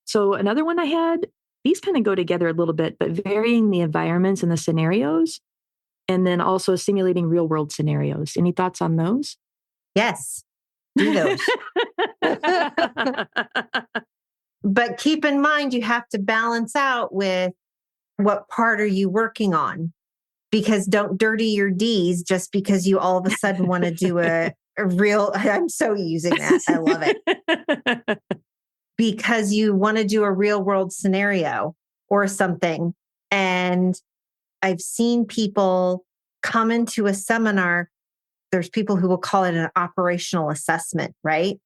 So another one I had, these kind of go together a little bit, but varying the environments and the scenarios, and then also simulating real world scenarios. Any thoughts on those? Yes. Do those. But keep in mind, you have to balance out with what part are you working on? Because don't dirty your D's just because you all of a sudden want to do a real, I'm so using that. I love it. Because you want to do a real world scenario or something. And I've seen people come into a seminar. There's people who will call it an operational assessment, right?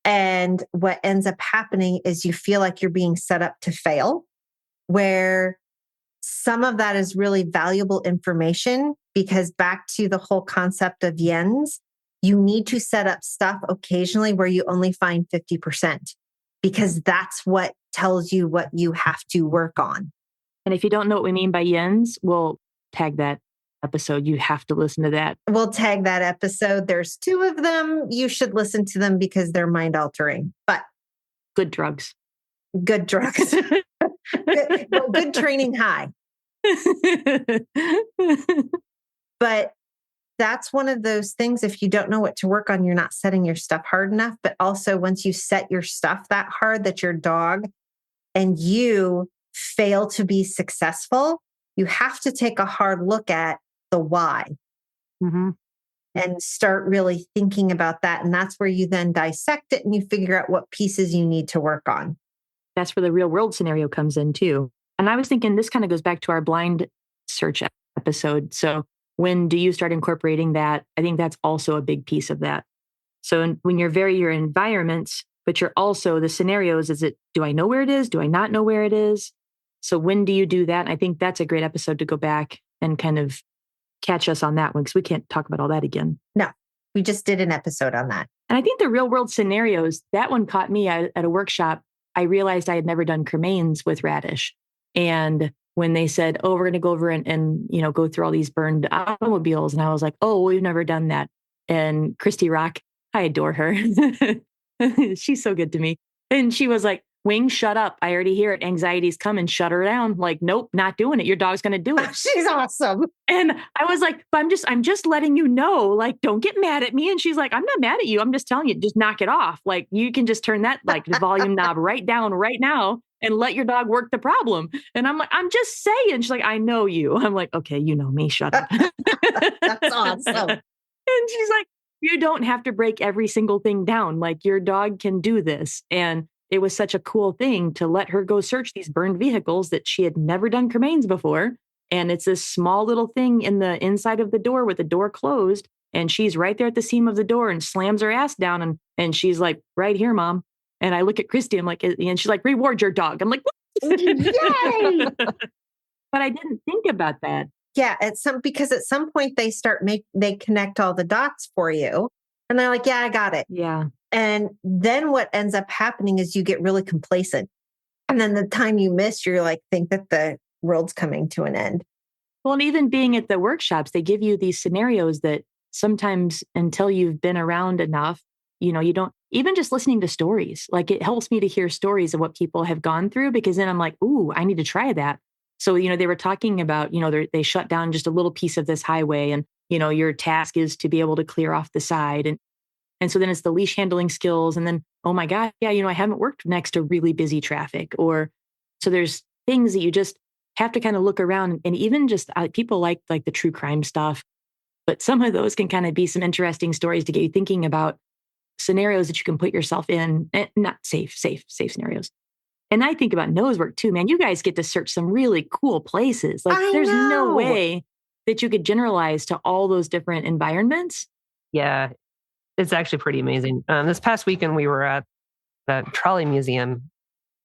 And what ends up happening is you feel like you're being set up to fail, where some of that is really valuable information, because back to the whole concept of yens, you need to set up stuff occasionally where you only find 50%, because that's what tells you what you have to work on. And if you don't know what we mean by yens, we'll tag that episode. You have to listen to that. We'll tag that episode. There's 2 of them. You should listen to them because they're mind altering, but good drugs. Good drugs. good training high. But that's one of those things. If you don't know what to work on, you're not setting your stuff hard enough. But also once you set your stuff that hard that your dog and you fail to be successful, you have to take a hard look at the why and start really thinking about that. And that's where you then dissect it and you figure out what pieces you need to work on. That's where the real world scenario comes in too. And I was thinking this kind of goes back to our blind search episode. So when do you start incorporating that? I think that's also a big piece of that. So when you're your environments, but you're also the scenarios, do I know where it is? Do I not know where it is? So when do you do that? And I think that's a great episode to go back and kind of catch us on that one because we can't talk about all that again. No, we just did an episode on that. And I think the real world scenarios, that one caught me at a workshop. I realized I had never done cremains with Radish. And when they said, oh, we're going to go over and go through all these burned automobiles. And I was like, oh, we've never done that. And Christy Rock, I adore her. She's so good to me. And she was like, Wing, shut up. I already hear it. Anxiety's coming. Shut her down. Like, nope, not doing it. Your dog's going to do it. She's awesome. And I was like, but I'm just letting you know, like, don't get mad at me. And she's like, I'm not mad at you. I'm just telling you, just knock it off. Like, you can just turn that the volume knob right down right now and let your dog work the problem. And I'm like, I'm just saying. She's like, I know you. I'm like, okay, you know me. Shut up. That's awesome. And she's like, you don't have to break every single thing down. Like, your dog can do this. And it was such a cool thing to let her go search these burned vehicles that she had never done cremains before. And it's this small little thing in the inside of the door with the door closed. And she's right there at the seam of the door and slams her ass down. And she's like, right here, Mom. And I look at Christy, I'm like, and she's like, reward your dog. I'm like, yay! But I didn't think about that. Yeah, because at some point they connect all the dots for you. And they're like, yeah, I got it. Yeah. And then what ends up happening is you get really complacent. And then the time you miss, you're like, think that the world's coming to an end. Well, and even being at the workshops, they give you these scenarios that sometimes until you've been around enough, you don't, even just listening to stories, like it helps me to hear stories of what people have gone through, because then I'm like, ooh, I need to try that. So, they were talking about, they shut down just a little piece of this highway and, your task is to be able to clear off the side. And so then it's the leash handling skills. And then, oh my God, yeah, I haven't worked next to really busy traffic. Or so there's things that you just have to kind of look around, and even just people like the true crime stuff. But some of those can kind of be some interesting stories to get you thinking about scenarios that you can put yourself in, not safe scenarios. And I think about Nosework too, man. You guys get to search some really cool places. Like there's no way that you could generalize to all those different environments. Yeah, it's actually pretty amazing. This past weekend, we were at the Trolley Museum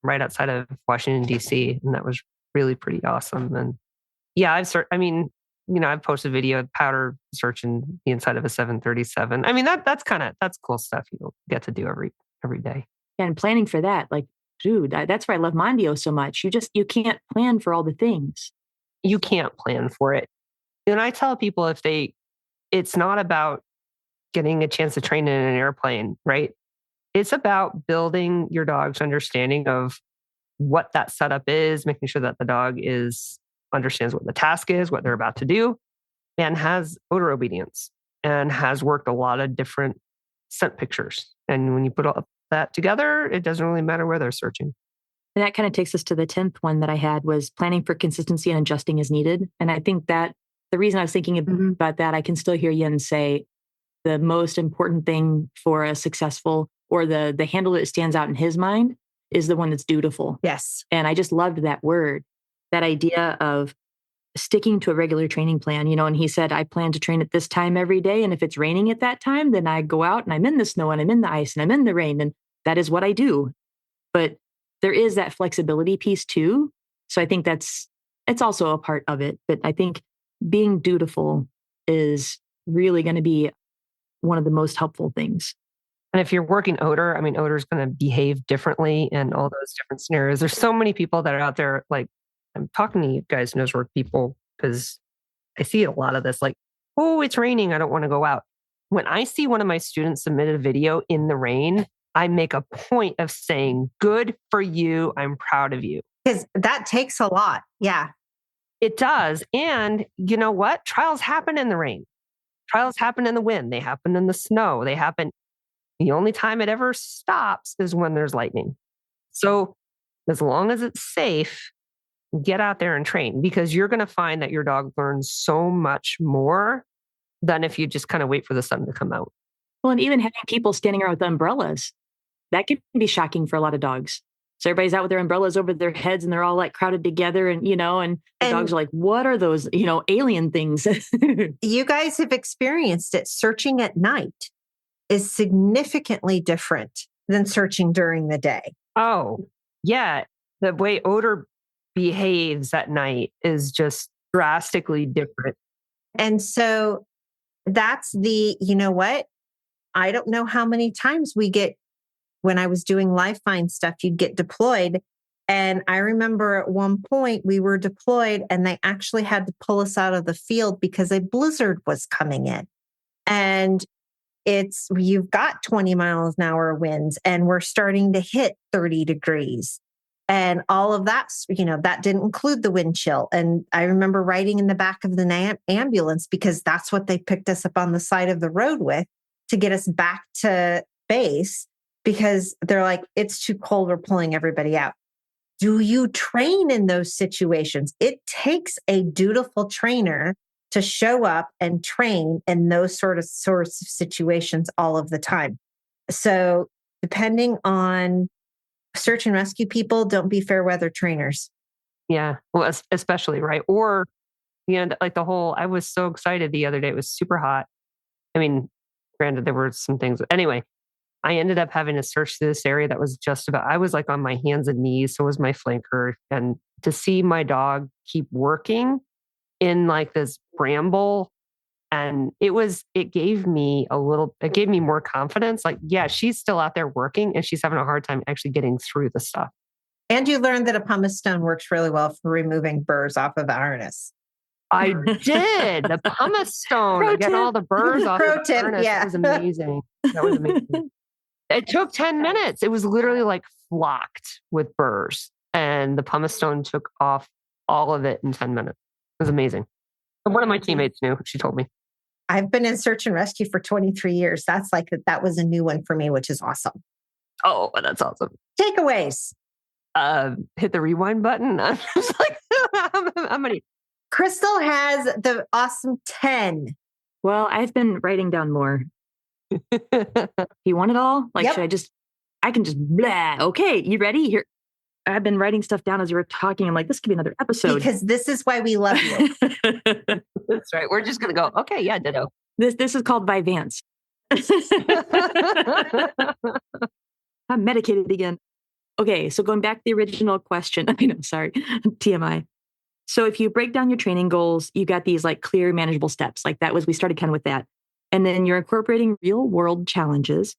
right outside of Washington, D.C., and that was really pretty awesome. And yeah, I've posted video of powder searching the inside of a 737. I mean, that's cool stuff you get to do every day. And planning for that, like, dude, that's why I love Mondio so much. You can't plan for all the things. You can't plan for it. And I tell people it's not about getting a chance to train in an airplane, right? It's about building your dog's understanding of what that setup is, making sure that the dog understands what the task is, what they're about to do, and has odor obedience and has worked a lot of different scent pictures. And when you put all that together, it doesn't really matter where they're searching. And that kind of takes us to the 10th one that I had was planning for consistency and adjusting as needed. And I think that the reason I was thinking about that, I can still hear Yen say the most important thing for a successful, or the handle that stands out in his mind, is the one that's dutiful. Yes. And I just loved that word, that idea of sticking to a regular training plan, and he said, I plan to train at this time every day. And if it's raining at that time, then I go out and I'm in the snow and I'm in the ice and I'm in the rain. And that is what I do. But there is that flexibility piece too. So I think it's also a part of it. But I think being dutiful is really going to be one of the most helpful things. And if you're working odor, I mean, odor is going to behave differently in all those different scenarios. There's so many people that are out there. Like, I'm talking to you guys, Nosework people, because I see a lot of this. Like, oh, it's raining. I don't want to go out. When I see one of my students submit a video in the rain, I make a point of saying, good for you. I'm proud of you. Because that takes a lot. Yeah. It does. And you know what? Trials happen in the rain. Trials happen in the wind. They happen in the snow. They happen. The only time it ever stops is when there's lightning. So as long as it's safe, get out there and train, because you're going to find that your dog learns so much more than if you just kind of wait for the sun to come out. Well, and even having people standing around with umbrellas, that can be shocking for a lot of dogs. So everybody's out with their umbrellas over their heads and they're all like crowded together and the dogs are like, what are those, alien things? You guys have experienced it. Searching at night is significantly different than searching during the day. Oh, yeah. The way odor behaves at night is just drastically different. And so that's I don't know how many times when I was doing live find stuff, you'd get deployed. And I remember at one point we were deployed and they actually had to pull us out of the field because a blizzard was coming in. And you've got 20 miles an hour winds and we're starting to hit 30 degrees. And all of that, that didn't include the wind chill. And I remember riding in the back of the ambulance because that's what they picked us up on the side of the road with to get us back to base, because they're like, it's too cold. We're pulling everybody out. Do you train in those situations? It takes a dutiful trainer to show up and train in those sorts of situations all of the time. So depending on search and rescue people, don't be fair weather trainers. Yeah. Well, especially, right? Or, like I was so excited the other day. It was super hot. I mean, granted, there were some things. Anyway, I ended up having to search through this area that was I was like on my hands and knees. So was my flanker. And to see my dog keep working in like this bramble, and it gave me more confidence. Like, yeah, she's still out there working and she's having a hard time actually getting through the stuff. And you learned that a pumice stone works really well for removing burrs off of a harness. I did. The pumice stone. Get all the burrs off Pro the tip, harness. yeah. That was amazing. It took 10 minutes. It was literally like flocked with burrs. And the pumice stone took off all of it in 10 minutes. It was amazing. One of my teammates knew. She told me. I've been in search and rescue for 23 years. That was a new one for me, which is awesome. Oh, that's awesome. Takeaways. Hit the rewind button. I'm just like, I'm going to. Crystal has the awesome 10. Well, I've been writing down more. You want it all? Like, yep. I can just blah. Okay, you ready? Here. I've been writing stuff down as you were talking. I'm like, this could be another episode. Because this is why we love you. That's right. We're just going to go, okay, yeah, ditto. This is called Vyvanse. I'm medicated again. Okay, so going back to the original question. I know, sorry, TMI. So if you break down your training goals, you got these like clear, manageable steps. Like we started kind of with that. And then you're incorporating real world challenges.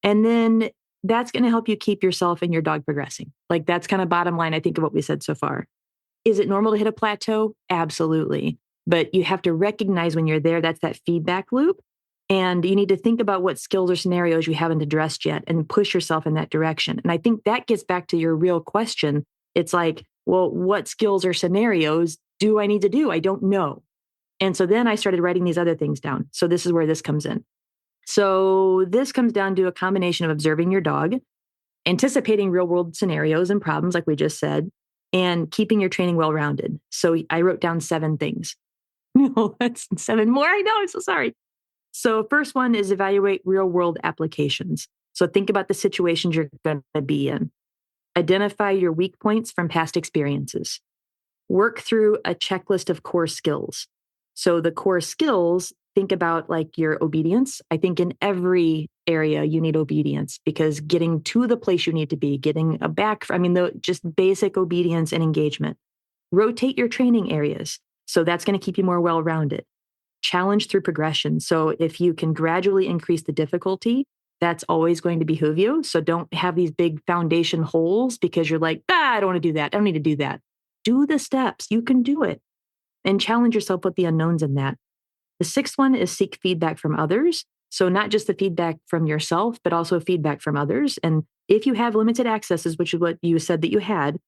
And then that's going to help you keep yourself and your dog progressing. Like that's kind of bottom line, I think, of what we said so far. Is it normal to hit a plateau? Absolutely. But you have to recognize when you're there, that's that feedback loop. And you need to think about what skills or scenarios you haven't addressed yet and push yourself in that direction. And I think that gets back to your real question. It's like, well, what skills or scenarios do I need to do? I don't know. And so then I started writing these other things down. So this is where this comes in. So this comes down to a combination of observing your dog, anticipating real world scenarios and problems, like we just said, and keeping your training well-rounded. So I wrote down 7 things. No, that's 7 more. I know. I'm so sorry. So first one is evaluate real world applications. So think about the situations you're going to be in. Identify your weak points from past experiences. Work through a checklist of core skills. So the core skills, think about like your obedience. I think in every area you need obedience, because getting to the place you need to be, getting just basic obedience and engagement. Rotate your training areas. So that's going to keep you more well-rounded. Challenge through progression. So if you can gradually increase the difficulty, that's always going to behoove you. So don't have these big foundation holes because you're like, I don't want to do that. I don't need to do that. Do the steps. You can do it. And challenge yourself with the unknowns in that. The sixth one is seek feedback from others. So not just the feedback from yourself, but also feedback from others. And if you have limited accesses, which is what you said that you had,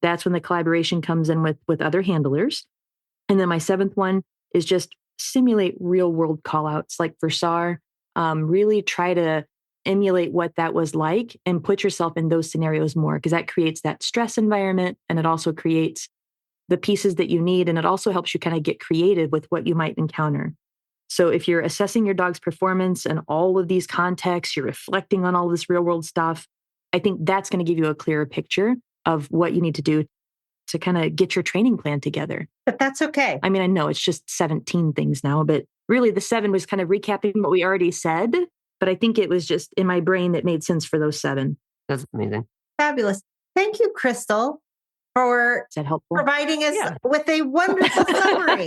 that's when the collaboration comes in with other handlers. And then my seventh one is just simulate real world callouts. Like for SAR, really try to emulate what that was like and put yourself in those scenarios more, because that creates that stress environment. And it also creates the pieces that you need. And it also helps you kind of get creative with what you might encounter. So if you're assessing your dog's performance and all of these contexts, you're reflecting on all this real world stuff, I think that's going to give you a clearer picture of what you need to do to kind of get your training plan together. But that's okay. I mean, I know it's just 17 things now, but really the 7 was kind of recapping what we already said. But I think it was just in my brain that made sense for those 7. That's amazing. Fabulous. Thank you, Crystal, for Is that helpful? providing us with a wonderful summary.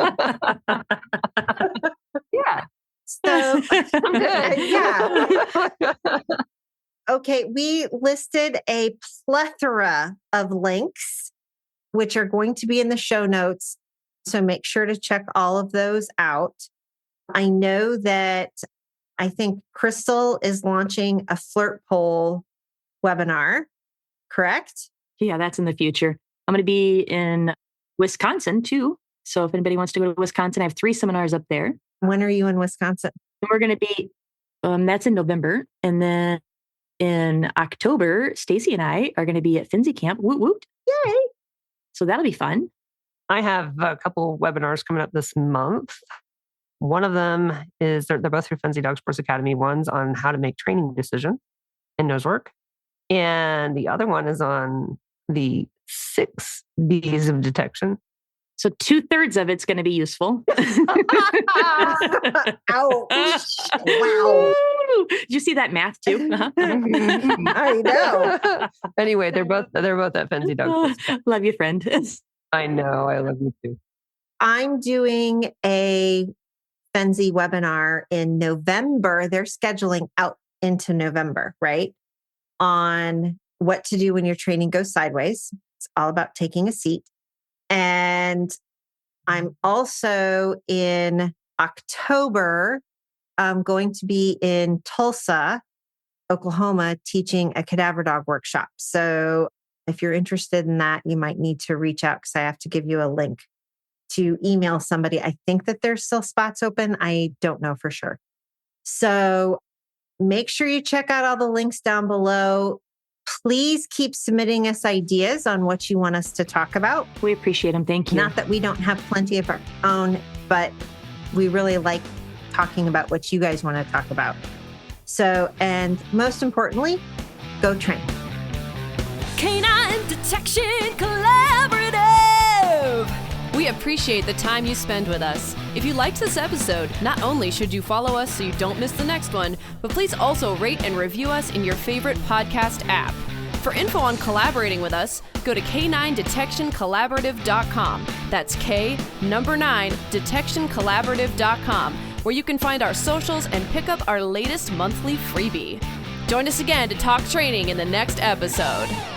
Yeah. So I'm good. Yeah. Okay, we listed a plethora of links, which are going to be in the show notes. So make sure to check all of those out. I know that I think Crystal is launching a flirt pole webinar, correct? Yeah, that's in the future. I'm going to be in Wisconsin too. So if anybody wants to go to Wisconsin, I have 3 seminars up there. When are you in Wisconsin? We're going to be, that's in November. And then in October, Stacy and I are going to be at Finzi Camp. Woot woot. Yay. So that'll be fun. I have a couple webinars coming up this month. One of them is, they're both through Fenzi Dog Sports Academy. One's on how to make training decisions in Nosework. And the other one is on the 6 Ds of detection. So 2/3 of it's going to be useful. Ouch. Wow. Did you see that math too? Uh-huh. I know. Anyway, they're both at Fenzi Dog Sports. Love you, friend. I know. I love you too. I'm doing a Fenzi webinar in November. They're scheduling out into November, right? On what to do when your training goes sideways. It's all about taking a seat. And I'm also in October, I'm going to be in Tulsa, Oklahoma, teaching a cadaver dog workshop. So if you're interested in that, you might need to reach out because I have to give you a link to email somebody. I think that there's still spots open. I don't know for sure. So make sure you check out all the links down below. Please keep submitting us ideas on what you want us to talk about. We appreciate them. Thank you. Not that we don't have plenty of our own, but we really like talking about what you guys want to talk about. So, and most importantly, go train. Canine Detection Collaborative. We appreciate the time you spend with us. If you liked this episode, not only should you follow us so you don't miss the next one, but please also rate and review us in your favorite podcast app. For info on collaborating with us, go to k9detectioncollaborative.com. That's K9 detectioncollaborative.com, where you can find our socials and pick up our latest monthly freebie. Join us again to talk training in the next episode.